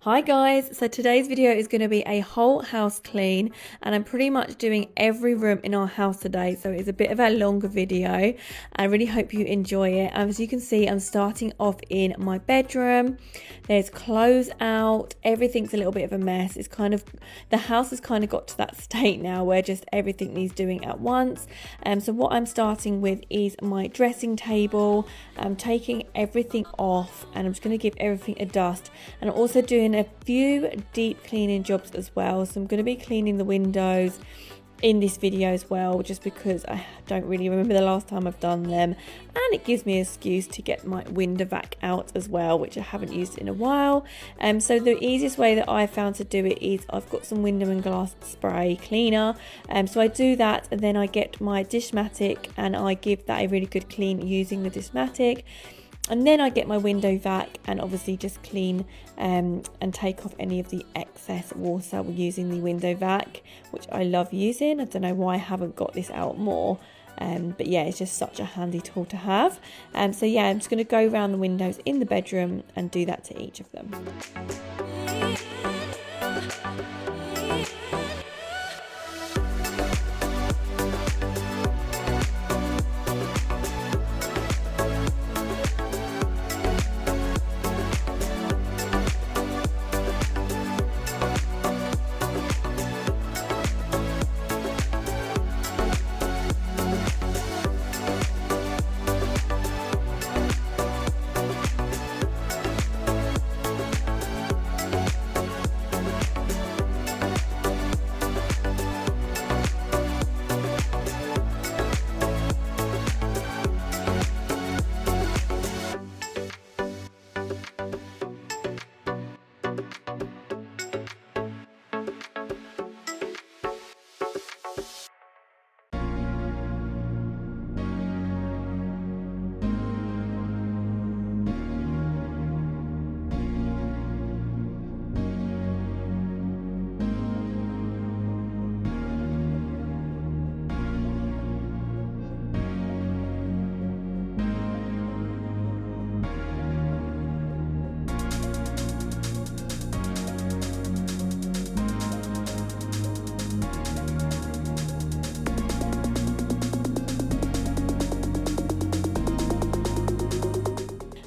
Hi guys, so today's video is going to be a whole house clean and I'm pretty much doing every room in our house today, so it's a bit of a longer video. I really hope you enjoy it. As you can see, I'm starting off in my bedroom. There's clothes out, everything's a little bit of a mess. It's kind of, the house has kind of got to that state now where just everything needs doing at once. So what I'm starting with is my dressing table. I'm taking everything off and I'm just going to give everything a dust, and I'm also doing a few deep cleaning jobs as well. So I'm going to be cleaning the windows in this video as well, just because I don't really remember the last time I've done them, and it gives me an excuse to get my window vac out as well, which I haven't used in a while. So the easiest way that I found to do it is I've got some window and glass spray cleaner, so I do that and then I get my Dishmatic and I give that a really good clean using the Dishmatic. And then I get my window vac and obviously just clean and take off any of the excess water using the window vac, which I love using. I don't know why I haven't got this out more, but yeah, it's just such a handy tool to have. So yeah, I'm just going to go around the windows in the bedroom and do that to each of them.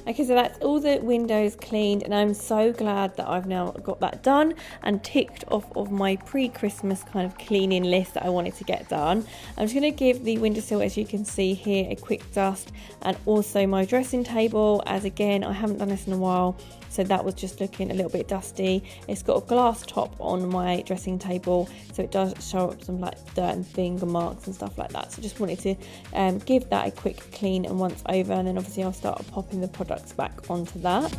Okay, so that's all the windows cleaned, and I'm so glad that I've now got that done and ticked off of my pre-Christmas kind of cleaning list that I wanted to get done. I'm just going to give the windowsill, as you can see here, a quick dust, and also my dressing table, as again, I haven't done this in a while, so that was just looking a little bit dusty. It's got a glass top on my dressing table, so it does show up some like dirt and finger marks and stuff like that. So just wanted to give that a quick clean and once over, and then obviously I'll start popping the products back onto that.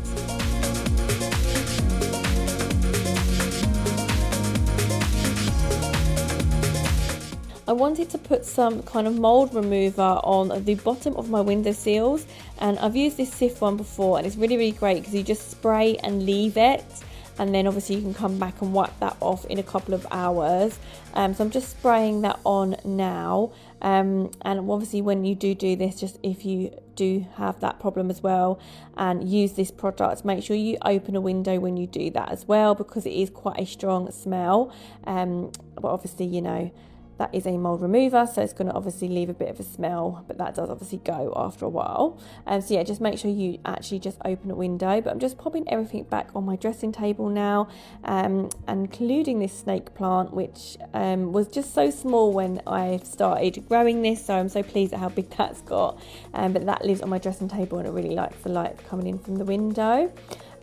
I wanted to put some kind of mold remover on the bottom of my window sills, and I've used this Sif one before and it's really great because you just spray and leave it, and then obviously you can come back and wipe that off in a couple of hours. So I'm just spraying that on now, and obviously when you do this, just if you do have that problem as well and use this product, make sure you open a window when you do that as well, because it is quite a strong smell, but obviously, you know, that is a mold remover, so it's going to obviously leave a bit of a smell, but that does obviously go after a while. So yeah, just make sure you actually just open a window. But I'm just popping everything back on my dressing table now, including this snake plant, which was just so small when I started growing this, so I'm so pleased at how big that's got. But that lives on my dressing table and it really likes the light coming in from the window.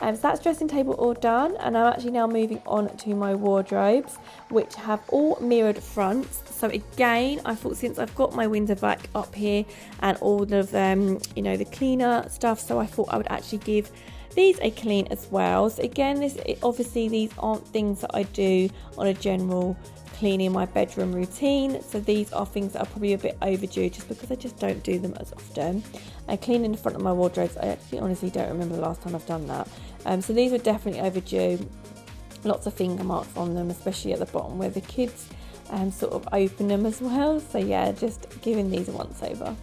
So that's dressing table all done, and I'm actually now moving on to my wardrobes, which have all mirrored fronts. So again, I thought since I've got my window vac up here and all of you know, the cleaner stuff, so I thought I would actually give these a clean as well. So again, obviously these aren't things that I do on a general cleaning my bedroom routine, so these are things that are probably a bit overdue just because I just don't do them as often. Cleaning the front of my wardrobes, I actually honestly don't remember the last time I've done that. So these were definitely overdue. Lots of finger marks on them, especially at the bottom where the kids sort of open them as well. So yeah, just giving these a once over.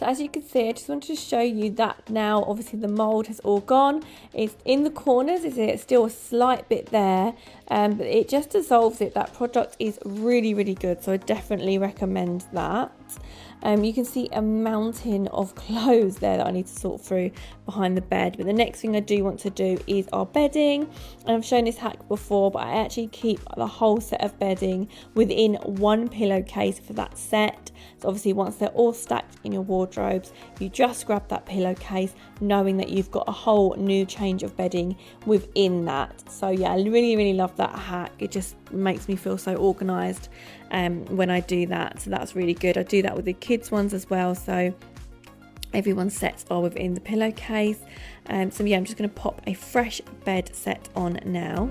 So as you can see, I just wanted to show you that now obviously the mold has all gone. It's in the corners, it's still a slight bit there, but it just dissolves it. That product is really, really good, so I definitely recommend that. You can see a mountain of clothes there that I need to sort through behind the bed. But the next thing I do want to do is our bedding. And I've shown this hack before, but I actually keep the whole set of bedding within one pillowcase for that set. So obviously once they're all stacked in your wardrobes, you just grab that pillowcase, knowing that you've got a whole new change of bedding within that. So yeah, I really, really love that hack. It just makes me feel so organised when I do that. So that's really good. I do that with the kids ones as well. So everyone's sets are within the pillowcase. So yeah, I'm just going to pop a fresh bed set on now.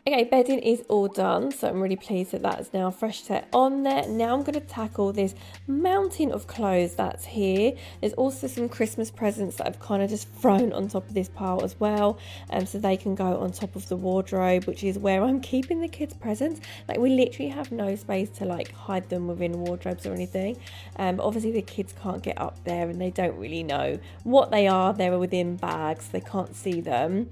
Okay, bedding is all done, so I'm really pleased that that's now a fresh set on there. Now I'm going to tackle this mountain of clothes that's here. There's also some Christmas presents that I've kind of just thrown on top of this pile as well, so they can go on top of the wardrobe, which is where I'm keeping the kids' presents. Like, we literally have no space to like hide them within wardrobes or anything, but obviously the kids can't get up there and they don't really know what they are. They're within bags, they can't see them,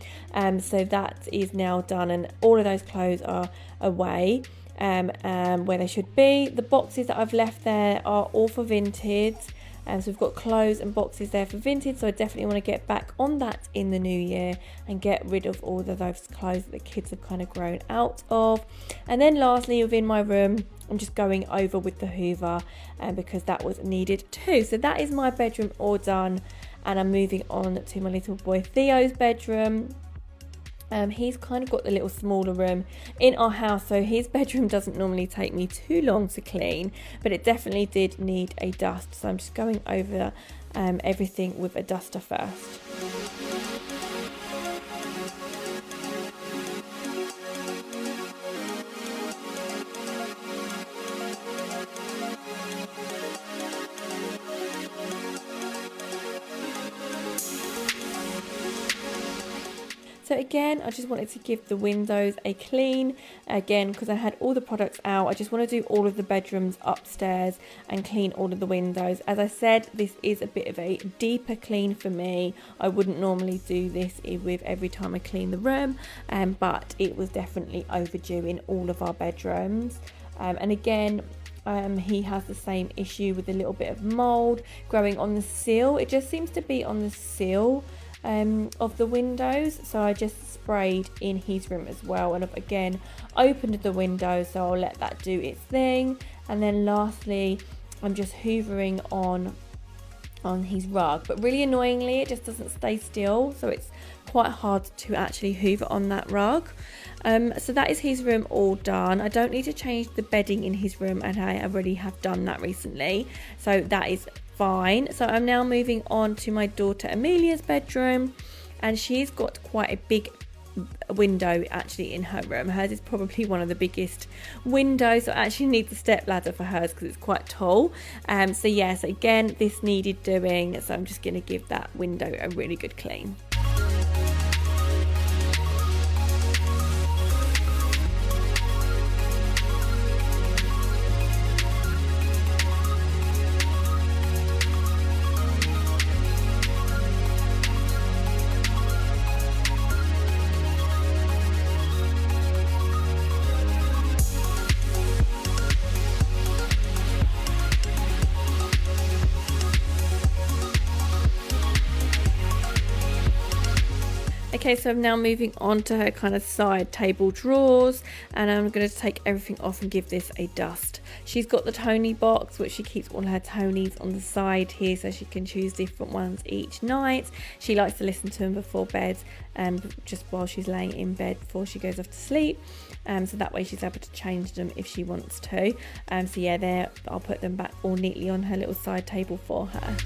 so that is now done, and all of those clothes are away where they should be. The boxes that I've left there are all for vintage, so we've got clothes and boxes there for vintage, so I definitely want to get back on that in the new year and get rid of all of those clothes that the kids have kind of grown out of. And then lastly, within my room, I'm just going over with the Hoover because that was needed too. So that is my bedroom all done, and I'm moving on to my little boy Theo's bedroom. He's kind of got the little smaller room in our house, so his bedroom doesn't normally take me too long to clean, but it definitely did need a dust, so I'm just going over everything with a duster first. So again, I just wanted to give the windows a clean again because I had all the products out. I just want to do all of the bedrooms upstairs and clean all of the windows. As I said, this is a bit of a deeper clean for me. I wouldn't normally do this with every time I clean the room, but it was definitely overdue in all of our bedrooms. And again, he has the same issue with a little bit of mold growing on the sill. It just seems to be on the sill of the windows, so I just sprayed in his room as well, and I've again opened the window, so I'll let that do its thing. And then lastly, I'm just hoovering on his rug, but really annoyingly it just doesn't stay still, so it's quite hard to actually hoover on that rug. So that is his room all done. I don't need to change the bedding in his room, and I already have done that recently, so that is fine. So I'm now moving on to my daughter Amelia's bedroom, and she's got quite a big window actually in her room. Hers is probably one of the biggest windows, so I actually need the step ladder for hers because it's quite tall. So yes, again, this needed doing, so I'm just going to give that window a really good clean. Okay, so I'm now moving on to her kind of side table drawers, and I'm going to take everything off and give this a dust. She's got the Tony box, which she keeps all her Tonys on the side here, so she can choose different ones each night. She likes to listen to them before bed, just while she's laying in bed before she goes off to sleep. So that way she's able to change them if she wants to. So yeah, there, I'll put them back all neatly on her little side table for her.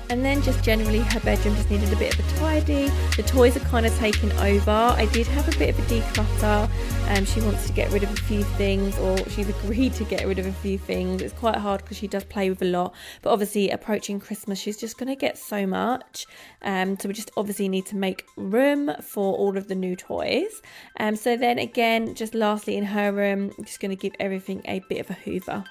And then just generally her bedroom just needed a bit of a tidy. The toys are kind of taken over. I did have a bit of a declutter. She wants to get rid of a few things, or she's agreed to get rid of a few things. It's quite hard because she does play with a lot. But obviously approaching Christmas, she's just going to get so much. So we just obviously need to make room for all of the new toys. So then again, just lastly in her room, I'm just going to give everything a bit of a hoover.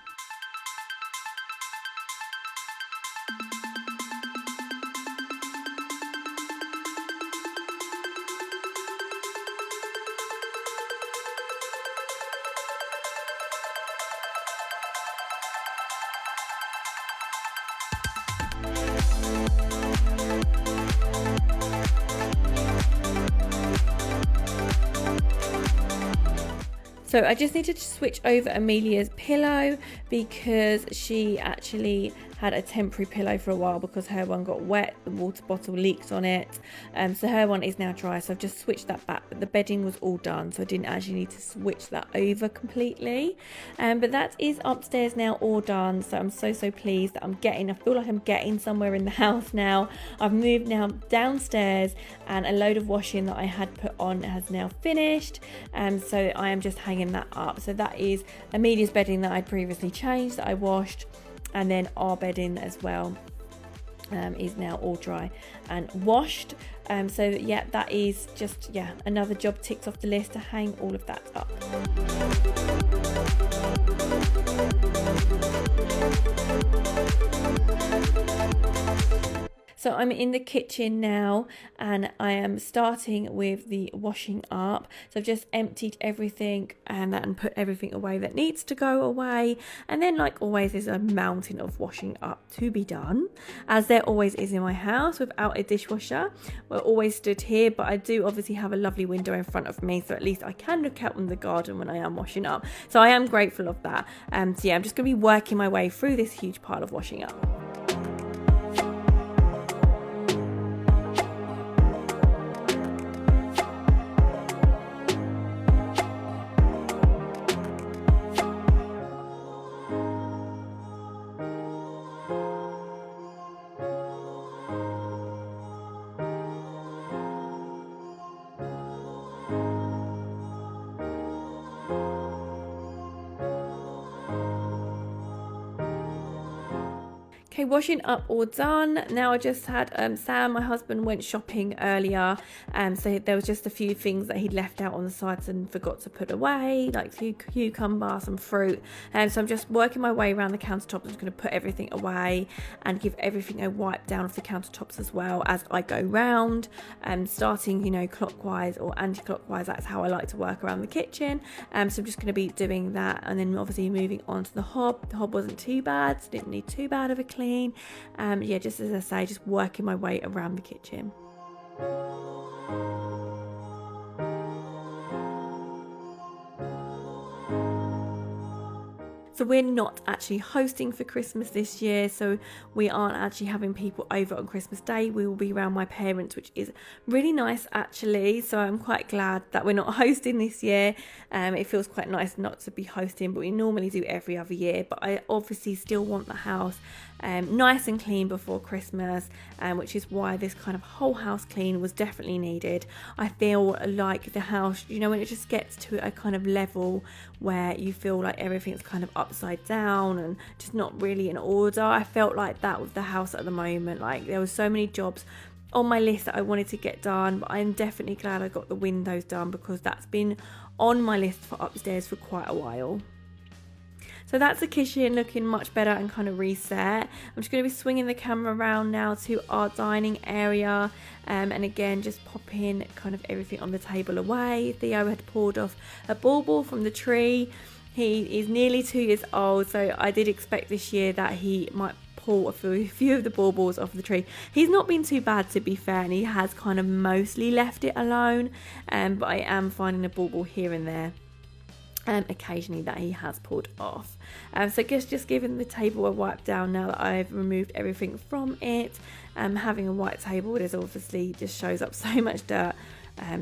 So I just needed to switch over Amelia's pillow because she actually had a temporary pillow for a while because her one got wet, the water bottle leaked on it. So her one is now dry, so I've just switched that back, but the bedding was all done, so I didn't actually need to switch that over completely. But that is upstairs now all done, so I'm so pleased that I feel like I'm getting somewhere in the house now. I've moved now downstairs, and a load of washing that I had put on has now finished, so I am just hanging that up. So that is Amelia's bedding that I previously changed, that I washed, and then our bedding as well is now all dry and washed. So yeah, that is just another job ticked off the list to hang all of that up. So I'm in the kitchen now, and I am starting with the washing up. So I've just emptied everything and put everything away that needs to go away. And then, like always, there's a mountain of washing up to be done, as there always is in my house without a dishwasher. We're always stood here, but I do obviously have a lovely window in front of me, so at least I can look out on the garden when I am washing up. So I am grateful of that. So yeah, I'm just going to be working my way through this huge pile of washing up. Okay, washing up all done. Now I just had Sam, my husband, went shopping earlier, so there was just a few things that he'd left out on the sides and forgot to put away, like cucumber, some fruit. So I'm just working my way around the countertops. I'm just going to put everything away and give everything a wipe down of the countertops as well as I go round, starting clockwise or anti-clockwise. That's how I like to work around the kitchen. So I'm just going to be doing that, and then obviously moving on to the hob. The hob wasn't too bad, so didn't need too bad of a clean. Just as I say, just working my way around the kitchen. So we're not actually hosting for Christmas this year, so we aren't actually having people over on Christmas Day. We will be around my parents, which is really nice actually, so I'm quite glad that we're not hosting this year. It feels quite nice not to be hosting, but we normally do every other year. But I obviously still want the house nice and clean before Christmas, which is why this kind of whole house clean was definitely needed. I feel like the house, when it just gets to a kind of level where you feel like everything's kind of upside down and just not really in order. I felt like that with the house at the moment. Like, there were so many jobs on my list that I wanted to get done, but I'm definitely glad I got the windows done because that's been on my list for upstairs for quite a while. So that's the kitchen looking much better and kind of reset. I'm just going to be swinging the camera around now to our dining area, and again just popping kind of everything on the table away. Theo had poured off a bauble from the tree, He is nearly 2 years old, so I did expect this year that he might pull a few of the baubles off the tree. He's not been too bad, to be fair, and he has kind of mostly left it alone, but I am finding a bauble here and there occasionally that he has pulled off. So just giving the table a wipe down now that I've removed everything from it. Having a white table, there's obviously just shows up so much dirt.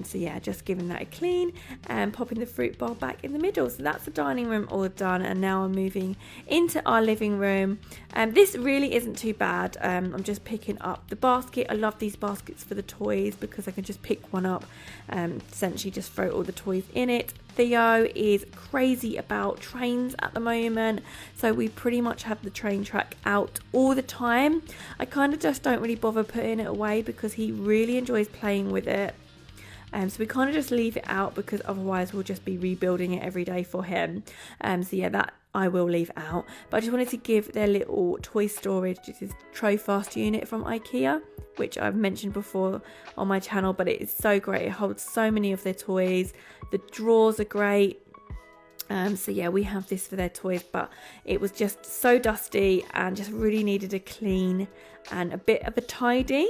So yeah, just giving that a clean and popping the fruit bowl back in the middle. So that's the dining room all done, and now I'm moving into our living room. This really isn't too bad. I'm just picking up the basket. I love these baskets for the toys because I can just pick one up, essentially just throw all the toys in it. Theo is crazy about trains at the moment, so we pretty much have the train track out all the time. I kind of just don't really bother putting it away because he really enjoys playing with it. So we kind of just leave it out because otherwise we'll just be rebuilding it every day for him. So yeah, that I will leave out. But I just wanted to give their little toy storage, this is Trofast unit from IKEA, which I've mentioned before on my channel, but it is so great. It holds so many of their toys. The drawers are great. So yeah, we have this for their toys, but it was just so dusty and just really needed a clean and a bit of a tidy.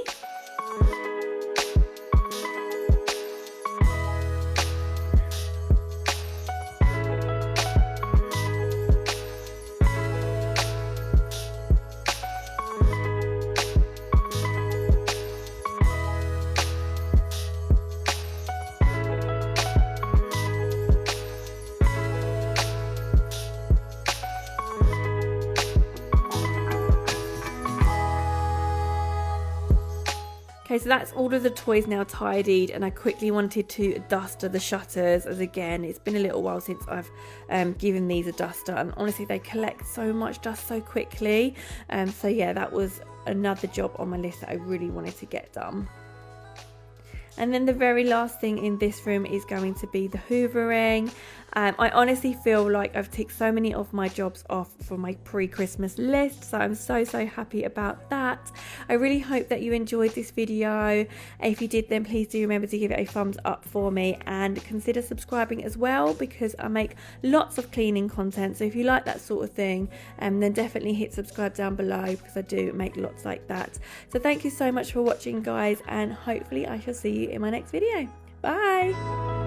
Okay, so that's all of the toys now tidied, and I quickly wanted to duster the shutters, as again, it's been a little while since I've given these a duster, and honestly they collect so much dust so quickly. So yeah, that was another job on my list that I really wanted to get done. And then the very last thing in this room is going to be the hoovering. I honestly feel like I've ticked so many of my jobs off for my pre-Christmas list, so I'm so happy about that. I really hope that you enjoyed this video. If you did, then please do remember to give it a thumbs up for me and consider subscribing as well, because I make lots of cleaning content. So if you like that sort of thing, then definitely hit subscribe down below, because I do make lots like that. So thank you so much for watching, guys, and hopefully I shall see you in my next video. Bye.